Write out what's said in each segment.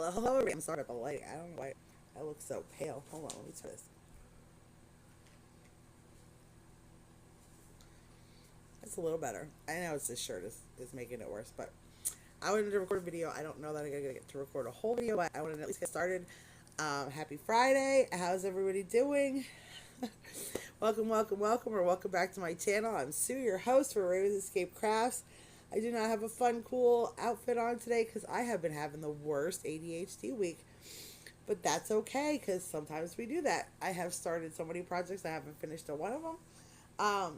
Hello, I'm sorry about the light. I don't know why I look so pale. Hold on, let me try this. It's a little better. I know it's this shirt is making it worse, but I wanted to record a video. I don't know that I'm going to get to record a whole video, but I wanted to at least get started. Happy Friday. How's everybody doing? Welcome, welcome, welcome, or welcome back to my channel. I'm Sue, your host for Raven's Escape Crafts. I do not have a fun, cool outfit on today because I have been having the worst ADHD week. But that's okay because sometimes we do that. I have started so many projects. I haven't finished one of them.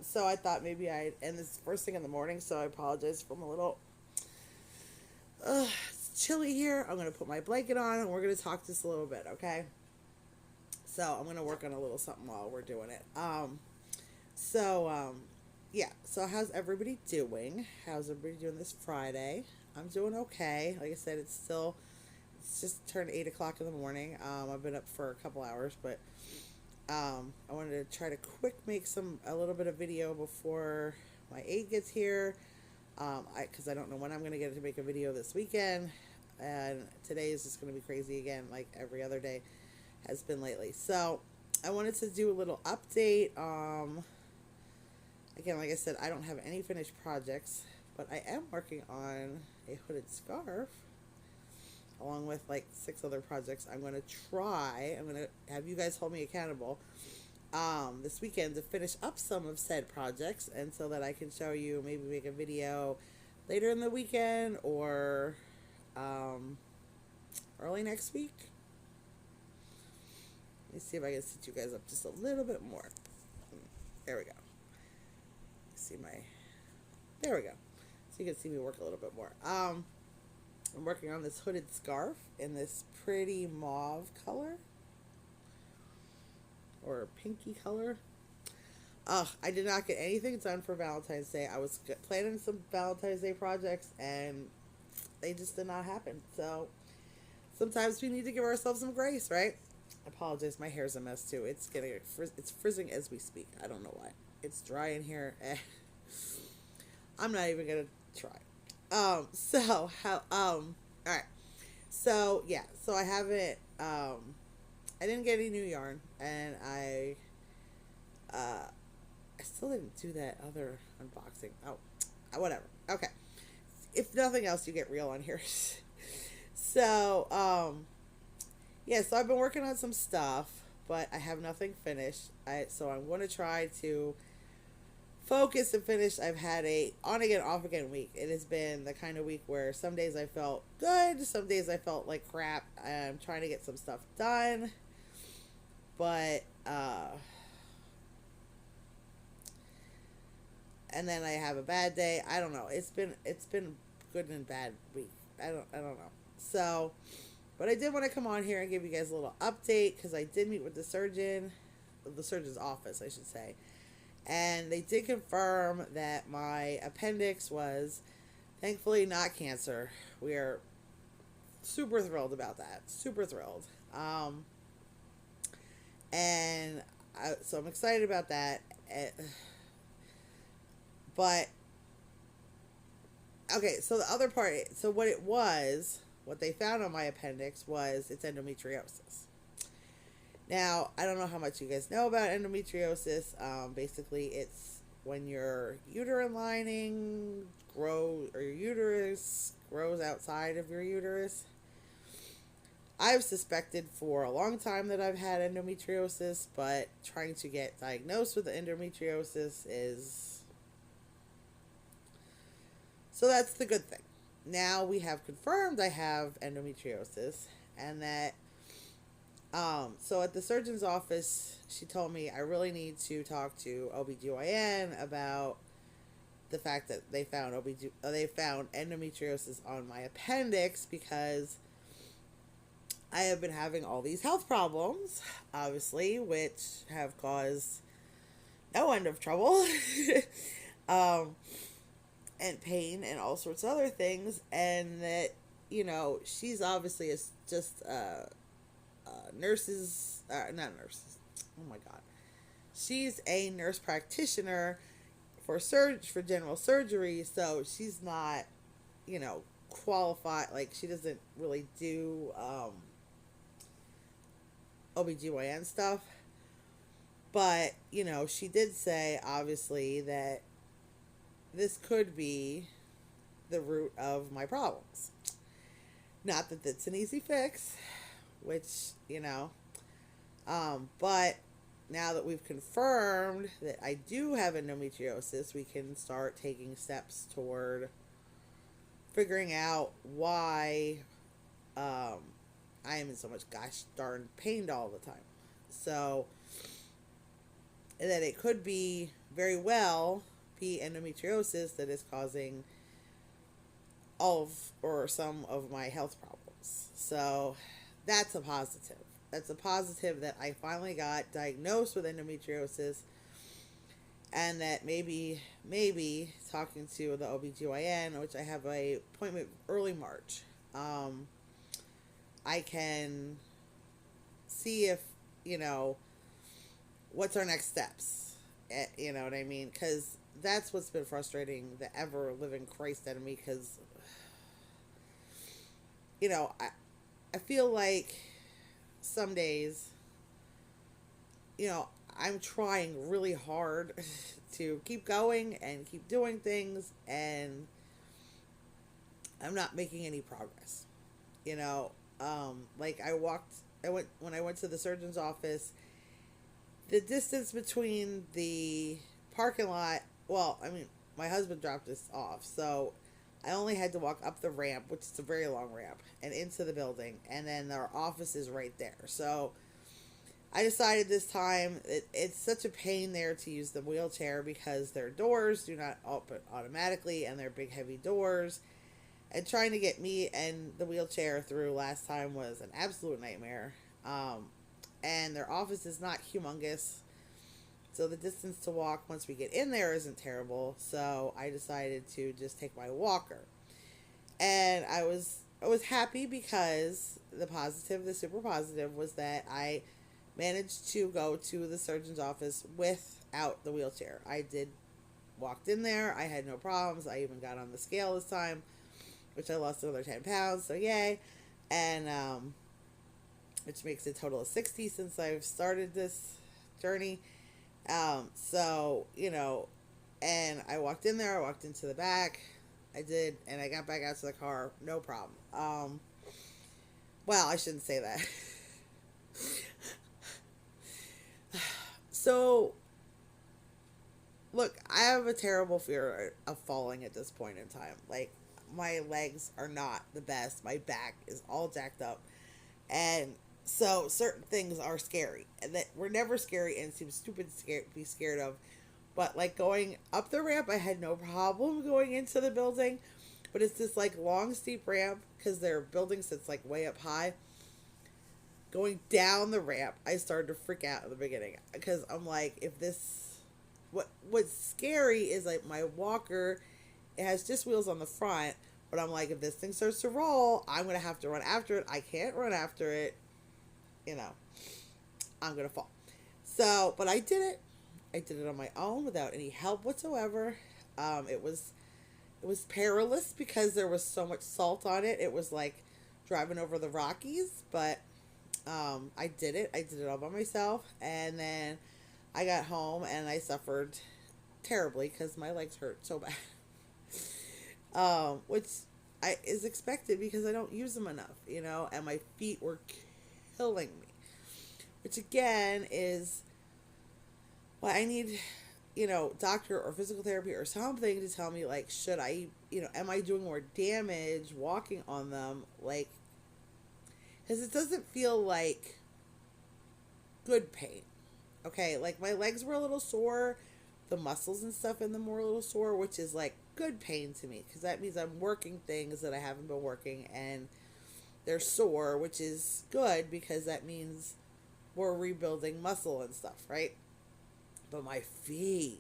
So I thought maybe I'd end this first thing in the morning. So I apologize for a little. It's chilly here. I'm going to put my blanket on and we're going to talk just a little bit, okay? So I'm going to work on a little something while we're doing it. Yeah. So how's everybody doing? How's everybody doing this Friday? I'm doing okay. Like I said, it's just turned 8 o'clock in the morning. I've been up for a couple hours, but I wanted to try to make a little bit of video before my aide gets here. Because I don't know when I'm going to get to make a video this weekend. And today is just going to be crazy again, like every other day has been lately. So I wanted to do a little update. Again, like I said, I don't have any finished projects, but I am working on a hooded scarf along with like 6 other projects. I'm going to have you guys hold me accountable this weekend to finish up some of said projects, and so that I can show you, maybe make a video later in the weekend or early next week. Let me see if I can set you guys up just a little bit more. There we go. There we go. So you can see me work a little bit more. I'm working on this hooded scarf in this pretty mauve color or pinky color. I did not get anything done for Valentine's Day. I was planning some Valentine's Day projects and they just did not happen. So sometimes we need to give ourselves some grace, right? I apologize, my hair's a mess too. It's frizzing as we speak. I don't know why. It's dry in here. I'm not even gonna try. All right. So yeah, so I haven't I didn't get any new yarn, and I still didn't do that other unboxing. Oh, whatever. Okay. If nothing else, you get real on here. So, yeah, so I've been working on some stuff, but I have nothing finished. So I'm going to try to focus and finish. I've had a on again, off again week. It has been the kind of week where some days I felt good, some days I felt like crap. I'm trying to get some stuff done, but and then I have a bad day. I don't know. It's been good and bad week. I don't know. So, but I did want to come on here and give you guys a little update because I did meet with the surgeon's office, I should say. And they did confirm that my appendix was thankfully not cancer. We are super thrilled about that. Super thrilled. So I'm excited about that. But, okay, so the other part, so what they found on my appendix was it's endometriosis. Now, I don't know how much you guys know about endometriosis. Basically, it's when your uterine lining grows, or your uterus grows outside of your uterus. I've suspected for a long time that I've had endometriosis, but trying to get diagnosed with endometriosis is... So that's the good thing. Now we have confirmed I have endometriosis, and that so at the surgeon's office, she told me I really need to talk to OBGYN about the fact that they found endometriosis on my appendix because I have been having all these health problems, obviously, which have caused no end of trouble, and pain and all sorts of other things, and that, she's obviously just not nurses. Oh my God. She's a nurse practitioner for general surgery, so she's not, qualify, like she doesn't really do OBGYN stuff. But, you know, she did say, obviously, that this could be the root of my problems. Not that that's an easy fix, which, you know, but now that we've confirmed that I do have endometriosis, we can start taking steps toward figuring out why I am in so much gosh darn pain all the time. So, that it could be very well be endometriosis that is causing all of or some of my health problems. So that's a positive. That's a positive that I finally got diagnosed with endometriosis, and that maybe talking to the OBGYN, which I have a appointment early March, I can see if, you know, what's our next steps. You know what I mean? Because that's what's been frustrating the ever living Christ out of me, because, you know, I feel like some days, you know, I'm trying really hard to keep going and keep doing things, and I'm not making any progress. You know, like when I went to the surgeon's office, the distance between the parking lot, well, I mean, my husband dropped us off, so I only had to walk up the ramp, which is a very long ramp, and into the building, and then our office is right there. So I decided this time it's such a pain there to use the wheelchair because their doors do not open automatically, and they're big, heavy doors. And trying to get me and the wheelchair through last time was an absolute nightmare. And their office is not humongous, so the distance to walk once we get in there isn't terrible. So I decided to just take my walker, and I was happy because the super positive was that I managed to go to the surgeon's office without the wheelchair. I walked in there, I had no problems. I even got on the scale this time, which I lost another 10 pounds, so yay. And which makes a total of 60 since I've started this journey. So, you know, and I walked in there, I walked into the back, and I got back out to the car, no problem. Well, I shouldn't say that. So, look, I have a terrible fear of falling at this point in time. Like, my legs are not the best, my back is all jacked up, and so certain things are scary, and that were never scary and seem stupid to be scared of. But like going up the ramp, I had no problem going into the building, but it's this like long steep ramp because their building sits like way up high. Going down the ramp, I started to freak out in the beginning because I'm like, what's scary is like my walker, it has just wheels on the front, but I'm like, if this thing starts to roll, I'm gonna have to run after it. I can't run after it. You know, I'm going to fall. So, but I did it. I did it on my own without any help whatsoever. It was perilous because there was so much salt on it. It was like driving over the Rockies, but I did it. I did it all by myself. And then I got home and I suffered terribly because my legs hurt so bad. Which is expected because I don't use them enough, you know, and my feet were killing me, which again is why I need, you know, doctor or physical therapy or something to tell me, like, should I, you know, am I doing more damage walking on them, like, because it doesn't feel like good pain. Okay, like my legs were a little sore, the muscles and stuff in them were a little sore, which is like good pain to me because that means I'm working things that I haven't been working, and they're sore, which is good because that means we're rebuilding muscle and stuff, right? But my feet,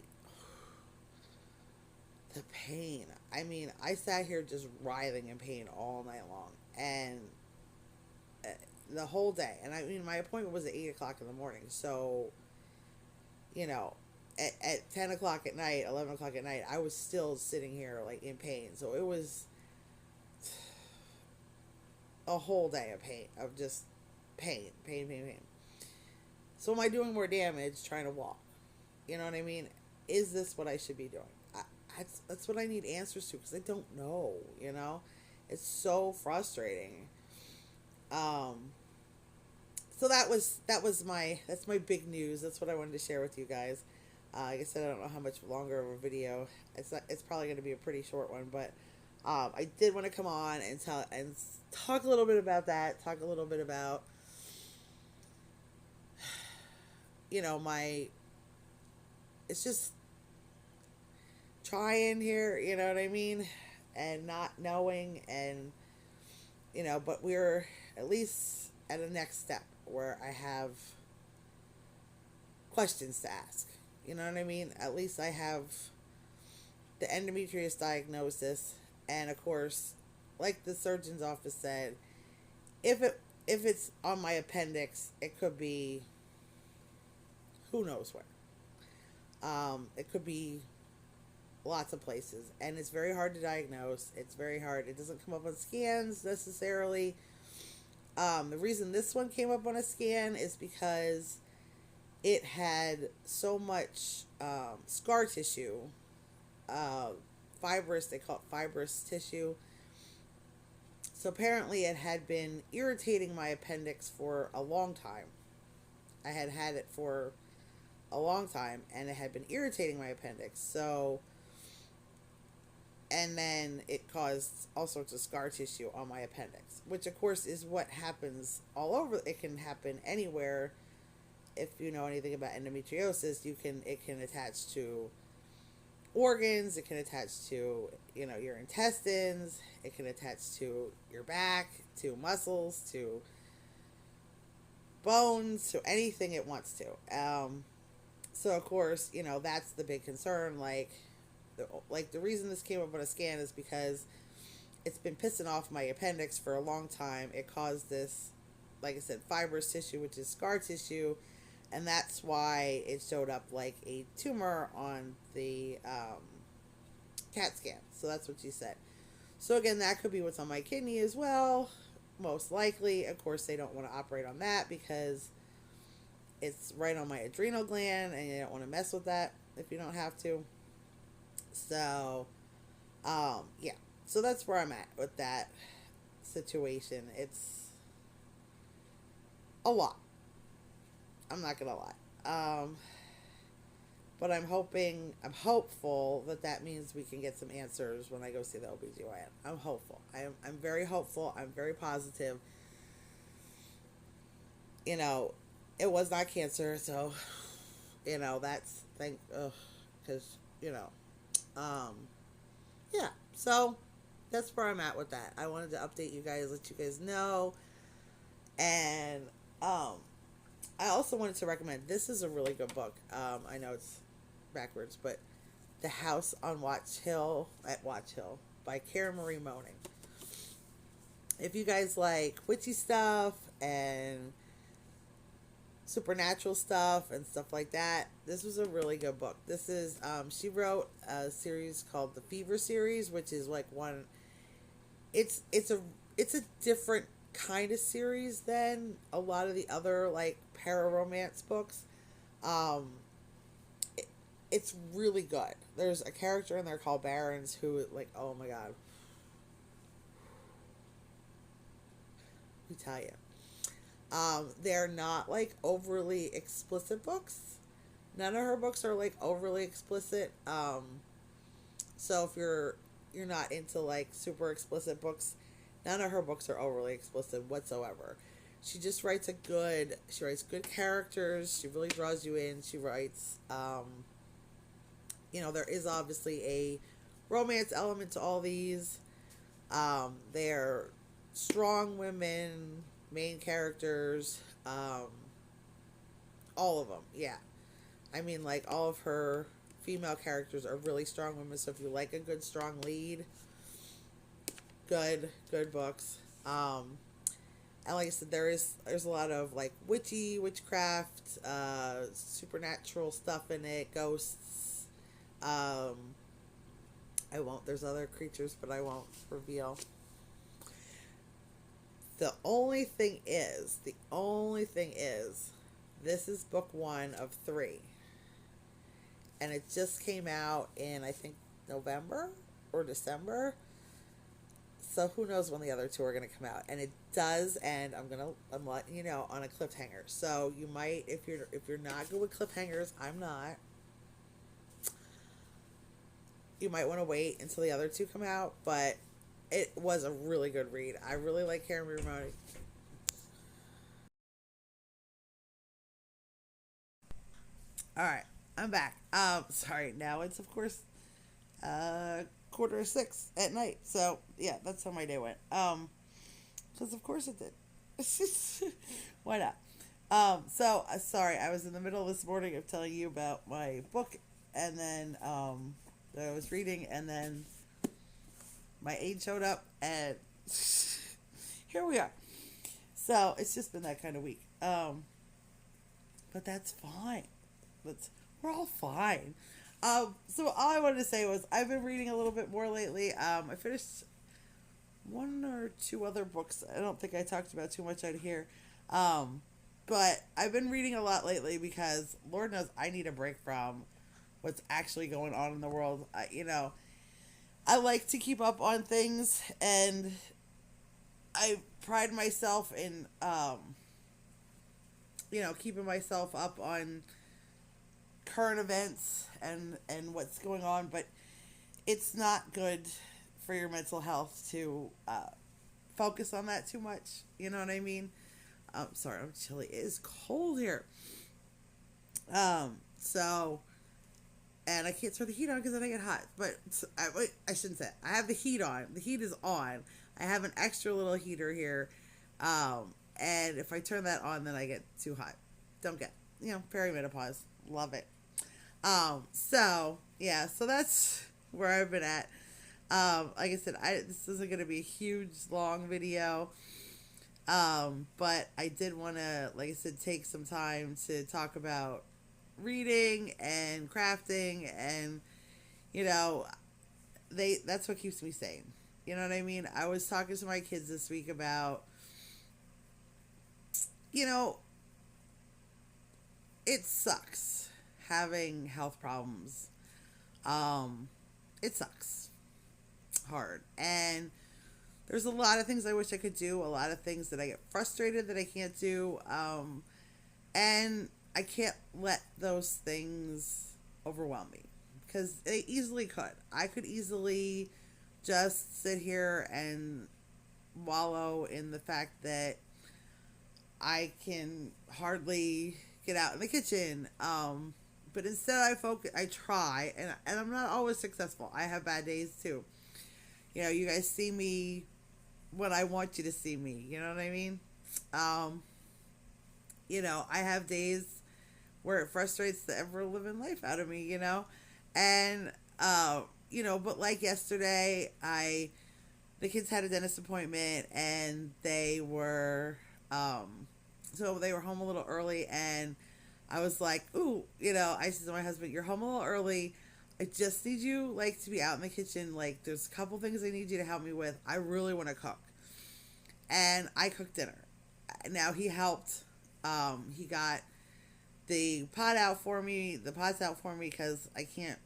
the pain. I mean, I sat here just writhing in pain all night long, and the whole day. And I mean, my appointment was at 8 o'clock in the morning, so, you know, at 10 o'clock at night, 11 o'clock at night, I was still sitting here, like, in pain. So it was a whole day of pain, of just pain, pain, pain, pain. So am I doing more damage trying to walk? You know what I mean? Is this what I should be doing? That's what I need answers to, because I don't know, you know? It's so frustrating. Um, so that's my big news. That's what I wanted to share with you guys. Like I said, I don't know how much longer of a video. It's probably going to be a pretty short one, but I did want to come on and talk a little bit about that. Talk a little bit about, you know, it's just trying here, you know what I mean, and not knowing, and you know, but we're at least at a next step where I have questions to ask. You know what I mean? At least I have the endometriosis diagnosis, and of course, like the surgeon's office said, if it's on my appendix, it could be who knows where. It could be lots of places, and it's very hard to diagnose. It's very hard. It doesn't come up on scans necessarily. The reason this one came up on a scan is because it had so much scar tissue, fibrous, they call it fibrous tissue. So apparently it had been irritating my appendix for a long time. I had it for a long time, and it had been irritating my appendix. So, and then it caused all sorts of scar tissue on my appendix, which of course is what happens all over. It can happen anywhere. If you know anything about endometriosis, it can attach to organs, it can attach to, you know, your intestines, it can attach to your back, to muscles, to bones, to anything it wants to. So of course, you know, that's the big concern. Like the reason this came up on a scan is because it's been pissing off my appendix for a long time. It caused this, like I said, fibrous tissue, which is scar tissue, and that's why it showed up like a tumor on the CAT scan. So that's what she said. So again, that could be what's on my kidney as well, most likely. Of course, they don't want to operate on that because it's right on my adrenal gland, and you don't want to mess with that if you don't have to. So, yeah. So that's where I'm at with that situation. It's a lot. I'm not gonna lie. But I'm hopeful that means we can get some answers when I go see the OBGYN. I'm hopeful. I'm very hopeful. I'm very positive. You know, it was not cancer, so, you know, that's, because, you know, yeah, so that's where I'm at with that. I wanted to update you guys, let you guys know, and, I also wanted to recommend, this is a really good book. I know it's backwards, but The House on Watch Hill by Karen Marie Moning. If you guys like witchy stuff and supernatural stuff and stuff like that, this was a really good book. This is, she wrote a series called the Fever series, which is like it's a different kind of series than a lot of the other like para-romance books. It's really good. There's a character in there called Barons who, like, oh my god, let me tell you, they're not like overly explicit books. None of her books are like overly explicit. So if you're not into like super explicit books, none of her books are overly explicit whatsoever. She just writes good characters. She really draws you in. She writes, you know, there is obviously a romance element to all these. They're strong women, main characters, all of them, yeah. I mean, like, all of her female characters are really strong women, so if you like a good, strong lead, good books. And like I said, there's a lot of, like, witchcraft, supernatural stuff in it, ghosts. There's other creatures, but I won't reveal. The only thing is, this is book one of three, and it just came out in, I think, November or December. So who knows when the other two are going to come out? And it does end. I'm letting you know, on a cliffhanger. So you might, if you're not good with cliffhangers, I'm not. You might want to wait until the other two come out. But it was a really good read. I really like Karen Ramone. All right, I'm back. Sorry. Now it's, of course, quarter to six at night. So yeah, that's how my day went. Because of course it did. Why not? Sorry, I was in the middle this morning of telling you about my book, and then that I was reading, and then my aide showed up, and here we are. So it's just been that kind of week. But that's fine. We're all fine. So all I wanted to say was I've been reading a little bit more lately. I finished one or two other books. I don't think I talked about too much out here. But I've been reading a lot lately because Lord knows I need a break from what's actually going on in the world. I like to keep up on things, and I pride myself in, keeping myself up on current events and what's going on, but it's not good for your mental health to focus on that too much. You know what I mean? Sorry, I'm chilly. It is cold here. So, and I can't turn the heat on because then I get hot. But I shouldn't say it. I have the heat on. The heat is on. I have an extra little heater here. And if I turn that on, then I get too hot. Don't get, perimenopause. Love it. So that's where I've been at. Like I said, this isn't going to be a huge, long video. But I did want to, like I said, take some time to talk about reading and crafting, and, that's what keeps me sane. You know what I mean? I was talking to my kids this week about, it sucks having health problems. It sucks hard. And there's a lot of things I wish I could do, a lot of things that I get frustrated that I can't do. And I can't let those things overwhelm me, because they easily could. I could easily just sit here and wallow in the fact that I can hardly get out in the kitchen. But instead I try, and I'm not always successful. I have bad days too. You guys see me when I want you to see me. You know what I mean? I have days where it frustrates the ever living life out of me, and, but like yesterday, the kids had a dentist appointment, and they were home a little early, and I was like, ooh, I said to my husband, you're home a little early. I just need you, to be out in the kitchen. There's a couple things I need you to help me with. I really want to cook. And I cooked dinner. Now, he helped. He got the pots out for me, because I can't,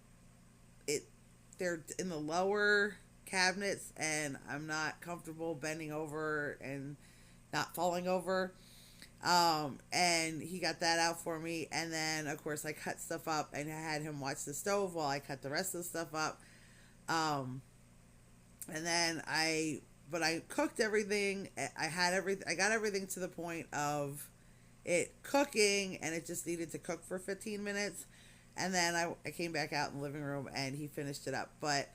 they're in the lower cabinets, and I'm not comfortable bending over and not falling over. And he got that out for me, and then of course I cut stuff up, and I had him watch the stove while I cut the rest of the stuff up. And then I cooked everything. I got everything to the point of it cooking, and it just needed to cook for 15 minutes. And then I came back out in the living room, and he finished it up. But,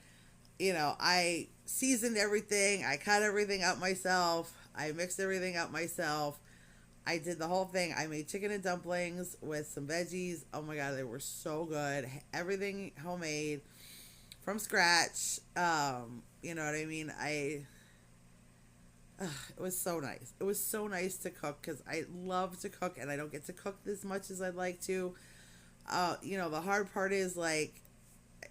I seasoned everything. I cut everything up myself. I mixed everything up myself. I did the whole thing. I made chicken and dumplings with some veggies. Oh my God, they were so good. Everything homemade from scratch. You know what I mean? It was so nice. It was so nice to cook, because I love to cook, and I don't get to cook as much as I'd like to. The hard part is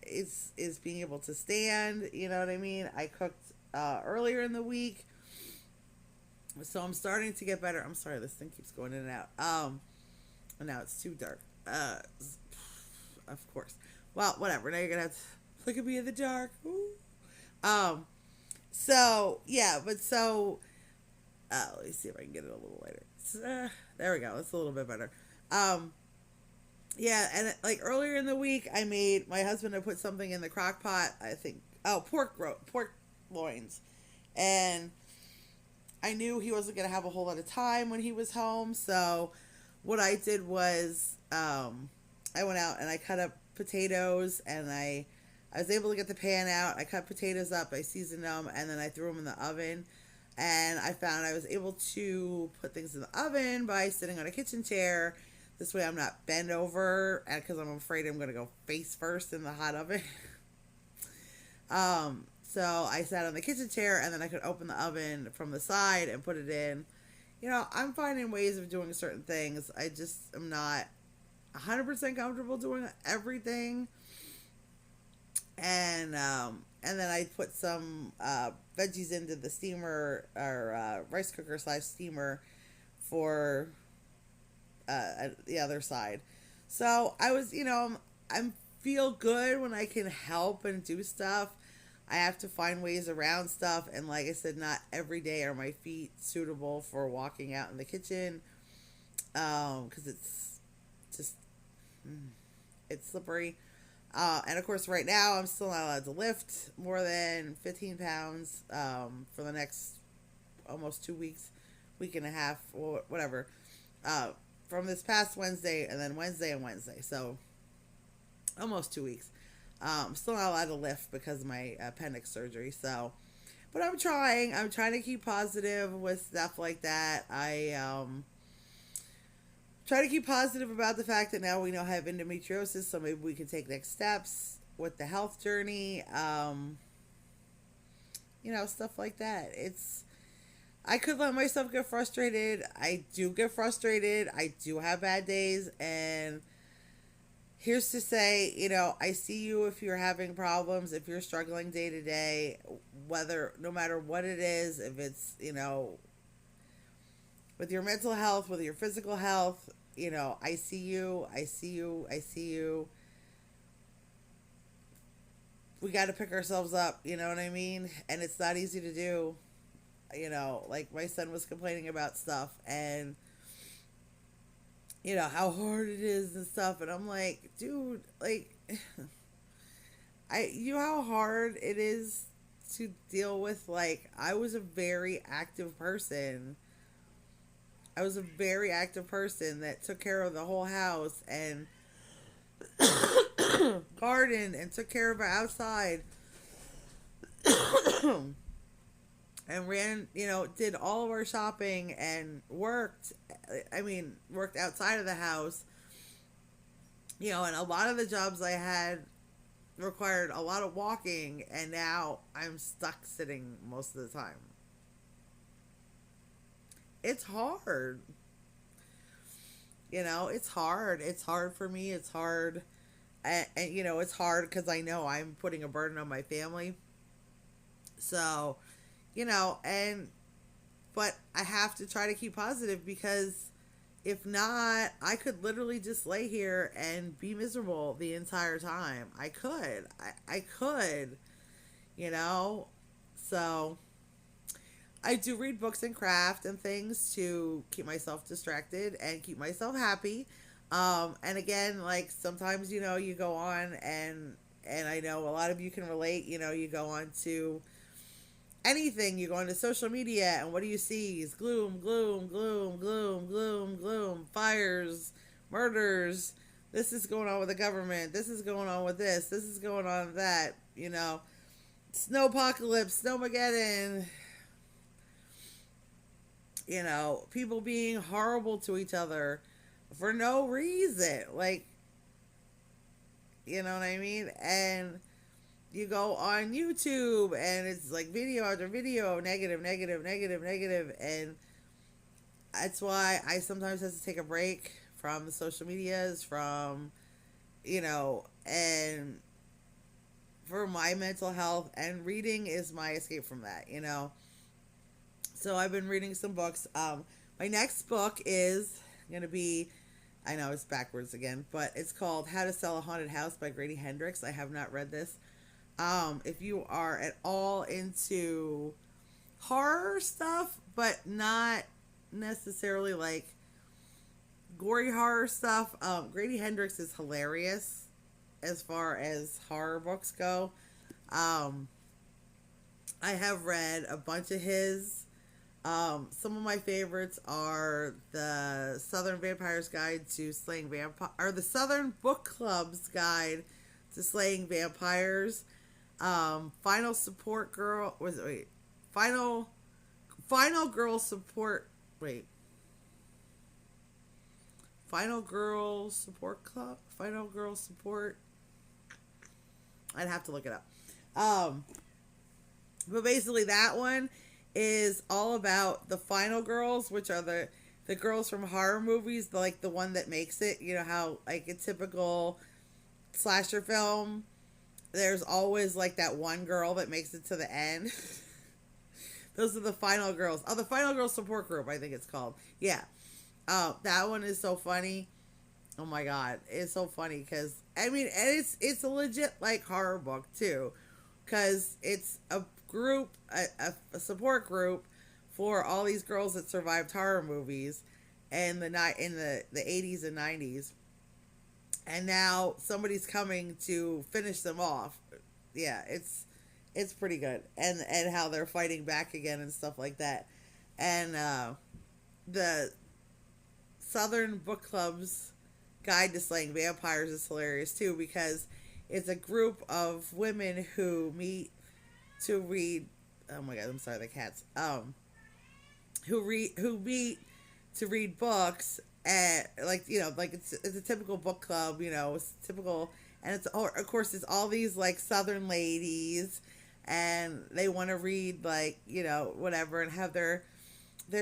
is being able to stand. You know what I mean? I cooked earlier in the week, So I'm starting to get better. I'm sorry, this thing keeps going in and out. And now it's too dark. Of course. Well, whatever. Now you're gonna have to look at me in the dark. Ooh. Um. So yeah, but so let me see if I can get it a little lighter. There we go. It's a little bit better. Um. Yeah, and like earlier in the week, I made my husband had put something in the crock pot. I think pork loins, and I knew he wasn't gonna have a whole lot of time when he was home. So what I did was I went out and I cut up potatoes, and I was able to get the pan out. I cut potatoes up, I seasoned them, and then I threw them in the oven. And I found I was able to put things in the oven by sitting on a kitchen chair. This way I'm not bent over, because I'm afraid I'm going to go face first in the hot oven. So I sat on the kitchen chair, and then I could open the oven from the side and put it in. You know, I'm finding ways of doing certain things. I just am not 100% comfortable doing everything. And then I put some veggies into the steamer, or rice cooker / steamer for the other side. So I was, I feel good when I can help and do stuff. I have to find ways around stuff, and like I said, not every day are my feet suitable for walking out in the kitchen, because it's just it's slippery. And of course, right now I'm still not allowed to lift more than 15 pounds for the next almost 2 weeks, week and a half, or whatever. From this past Wednesday, and then Wednesday and Wednesday, so almost 2 weeks. I'm still not allowed to lift because of my appendix surgery. So, but I'm trying. I'm trying to keep positive with stuff like that. I try to keep positive about the fact that now we know I have endometriosis, so maybe we can take next steps with the health journey. Stuff like that. I could let myself get frustrated. I do get frustrated. I do have bad days, and here's to say, I see you if you're having problems, if you're struggling day to day, no matter what it is, if it's, with your mental health, with your physical health, I see you. We got to pick ourselves up, you know what I mean? And it's not easy to do. Like my son was complaining about stuff, and how hard it is and stuff, and I'm like, dude, like, how hard it is to deal with. Like, I was a very active person. That took care of the whole house and gardened and took care of our outside. And ran, did all of our shopping and worked outside of the house. And a lot of the jobs I had required a lot of walking, and now I'm stuck sitting most of the time. It's hard. It's hard. It's hard for me. It's hard. And it's hard because I know I'm putting a burden on my family. So, but I have to try to keep positive, because if not, I could literally just lay here and be miserable the entire time. I could. I could, so I do read books and craft and things to keep myself distracted and keep myself happy. And again, like sometimes, you go on and I know a lot of you can relate, you go on to anything, you go onto social media, and what do you see? Is gloom, gloom, gloom, gloom, gloom, gloom, fires, murders. This is going on with the government. This is going on with this. This is going on with that. Snowpocalypse, Snowmageddon. People being horrible to each other for no reason. Like, you know what I mean? And you go on YouTube, and it's like video after video, negative, and that's why I sometimes have to take a break from the social medias, from, and for my mental health, and reading is my escape from that, So I've been reading some books. My next book is going to be, I know it's backwards again, but it's called How to Sell a Haunted House by Grady Hendrix. I have not read this. If you are at all into horror stuff, but not necessarily like gory horror stuff, Grady Hendrix is hilarious as far as horror books go. I have read a bunch of his. Some of my favorites are the Southern Vampire's Guide to Slaying Vampires, or the Southern Book Club's Guide to Slaying Vampires. Final Support Girl was wait, Final Girl Support wait. Final Girl Support Club? Final Girl Support. I'd have to look it up. But basically that one is all about the final girls, which are the girls from horror movies, like the one that makes it. You know how like a typical slasher film, there's always like that one girl that makes it to the end. Those are the final girls. Oh, the Final Girl Support Group, I think it's called. Yeah. That one is so funny. Oh my god, it's so funny because I mean, and it's a legit like horror book too, because it's a group, a support group for all these girls that survived horror movies in the 80s and 90s, and now somebody's coming to finish them off. Yeah, it's pretty good, and how they're fighting back again and stuff like that, and the Southern Book Club's Guide to Slaying Vampires is hilarious too, because it's a group of women who meet to read. Oh my god, I'm sorry, the cats. Who meet to read books, and like it's a typical book club. It's typical, and it's of course it's all these like Southern ladies, and they want to read like whatever, and have their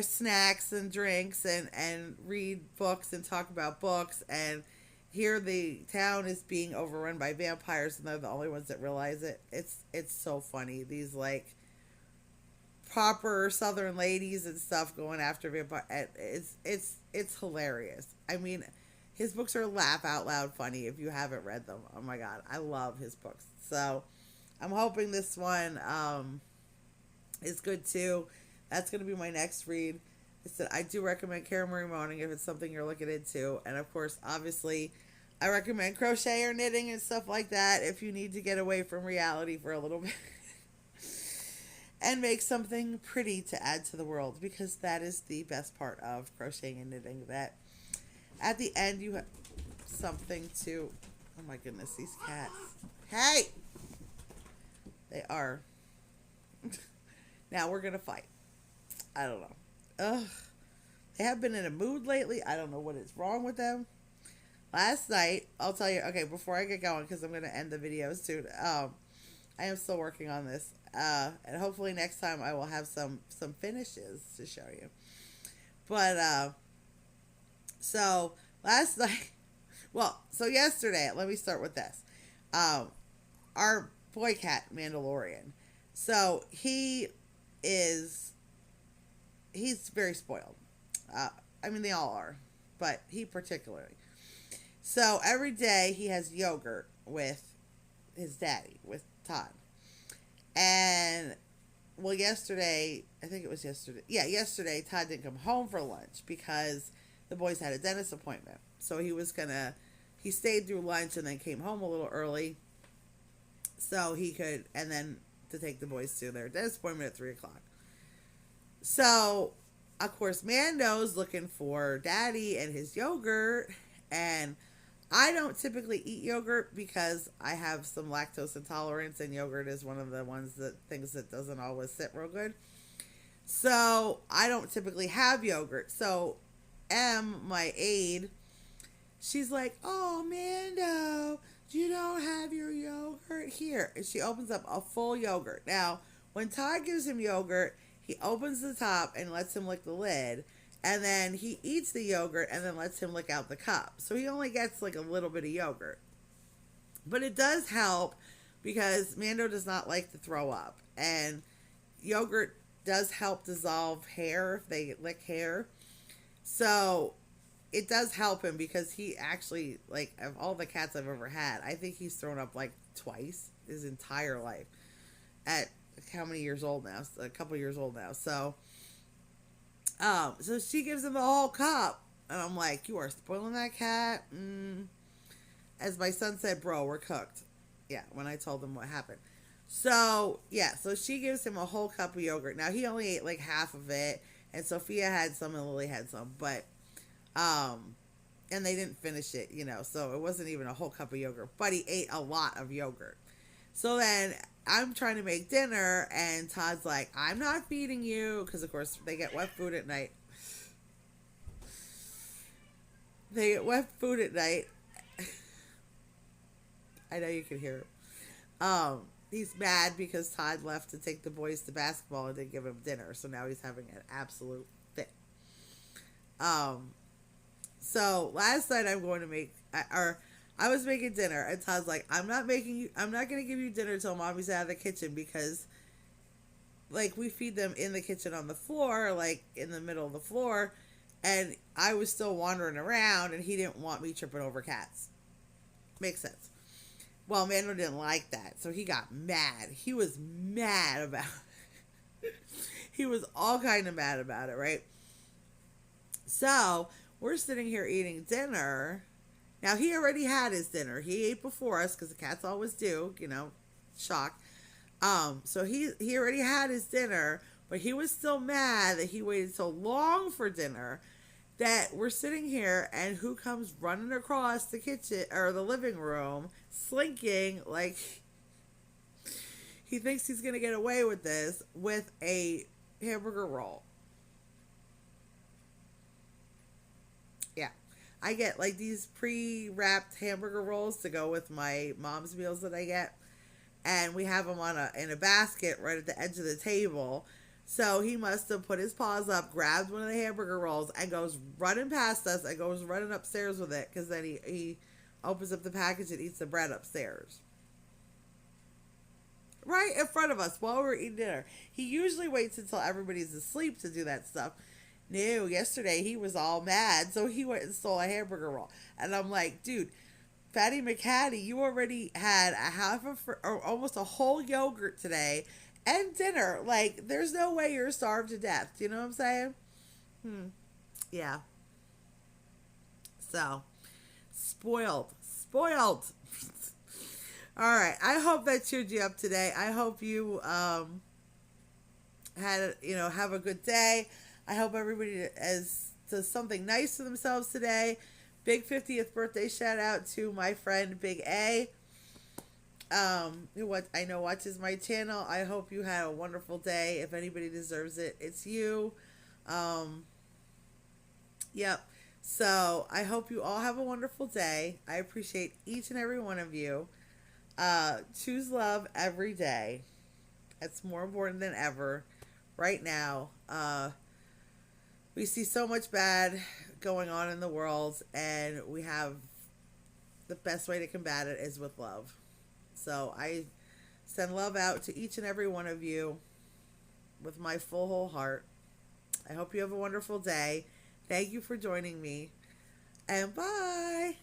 snacks and drinks and read books and talk about books. And here the town is being overrun by vampires, and they're the only ones that realize it. It's so funny. These like proper Southern ladies and stuff going after vampire. It's hilarious. I mean, his books are laugh out loud funny if you haven't read them. Oh my god, I love his books. So I'm hoping this one is good too. That's going to be my next read. I do recommend Karen Marie Moaning if it's something you're looking into. And of course, obviously, I recommend crochet or knitting and stuff like that if you need to get away from reality for a little bit. And make something pretty to add to the world. Because that is the best part of crocheting and knitting. That at the end you have something to... Oh my goodness, these cats. Hey! They are. Now we're going to fight. I don't know. Ugh. They have been in a mood lately. I don't know what is wrong with them. Last night, I'll tell you, okay, before I get going, because I'm going to end the video soon. I am still working on this. And hopefully next time I will have some finishes to show you. But, so, last night, so yesterday, let me start with this. Our boy cat, Mandalorian. So, he's very spoiled. I mean, they all are, but he particularly. So every day he has yogurt with his daddy, with Todd. And, well, yesterday, I think it was yesterday. Yeah, yesterday Todd didn't come home for lunch because the boys had a dentist appointment. So he stayed through lunch and then came home a little early so he could, and then to take the boys to their dentist appointment at 3 o'clock. So, of course, Mando's looking for Daddy and his yogurt, and I don't typically eat yogurt because I have some lactose intolerance, and yogurt is one of the things that doesn't always sit real good. So, I don't typically have yogurt. So, my aide, she's like, "Oh, Mando, you don't have your yogurt here." And she opens up a full yogurt. Now, when Todd gives him yogurt, he opens the top and lets him lick the lid, and then he eats the yogurt and then lets him lick out the cup. So he only gets like a little bit of yogurt. But it does help because Mando does not like to throw up, and yogurt does help dissolve hair if they lick hair. So it does help him because he actually, like, of all the cats I've ever had, I think he's thrown up like twice his entire life. At how many years old now? A couple years old now. So she gives him a whole cup, and I'm like, you are spoiling that cat. As my son said, bro, we're cooked. Yeah, when I told him what happened. So yeah, so she gives him a whole cup of yogurt. Now he only ate like half of it, and Sophia had some, and Lily had some, but and they didn't finish it, so it wasn't even a whole cup of yogurt, but he ate a lot of yogurt. So then I'm trying to make dinner, and Todd's like, I'm not feeding you, because of course they get wet food at night. They get wet food at night. I know you can hear it. He's mad because Todd left to take the boys to basketball and didn't give him dinner, so now he's having an absolute fit. So last night I was making dinner, and Todd's like, I'm not going to give you dinner till mommy's out of the kitchen, because like we feed them in the kitchen on the floor, like in the middle of the floor, and I was still wandering around, and he didn't want me tripping over cats. Makes sense. Well, Mando didn't like that, so he got mad. He was mad about it. He was all kind of mad about it, right? So we're sitting here eating dinner. Now, he already had his dinner. He ate before us, because the cats always do, shock. So he already had his dinner, but he was still mad that he waited so long for dinner, that we're sitting here, and who comes running across the kitchen, or the living room, slinking, like he thinks he's going to get away with this, with a hamburger roll. Yeah. I get like these pre-wrapped hamburger rolls to go with my mom's meals that I get, and we have them in a basket right at the edge of the table. So he must have put his paws up, grabbed one of the hamburger rolls, and goes running past us, and goes running upstairs with it, because then he opens up the package and eats the bread upstairs, right in front of us while we're eating dinner. He usually waits until everybody's asleep to do that stuff. No, yesterday he was all mad, so he went and stole a hamburger roll. And I'm like, dude, Fatty McHattie, you already had or almost a whole yogurt today and dinner. Like, there's no way you're starved to death. Do you know what I'm saying? Yeah. So, spoiled. All right. I hope that cheered you up today. I hope you have a good day. I hope everybody does something nice to themselves today. Big 50th birthday shout out to my friend Big A, who I know watches my channel. I hope you had a wonderful day. If anybody deserves it, it's you. Yep. So I hope you all have a wonderful day. I appreciate each and every one of you. Choose love every day. It's more important than ever right now. We see so much bad going on in the world, and we have the best way to combat it is with love. So I send love out to each and every one of you with my full whole heart. I hope you have a wonderful day. Thank you for joining me, and bye.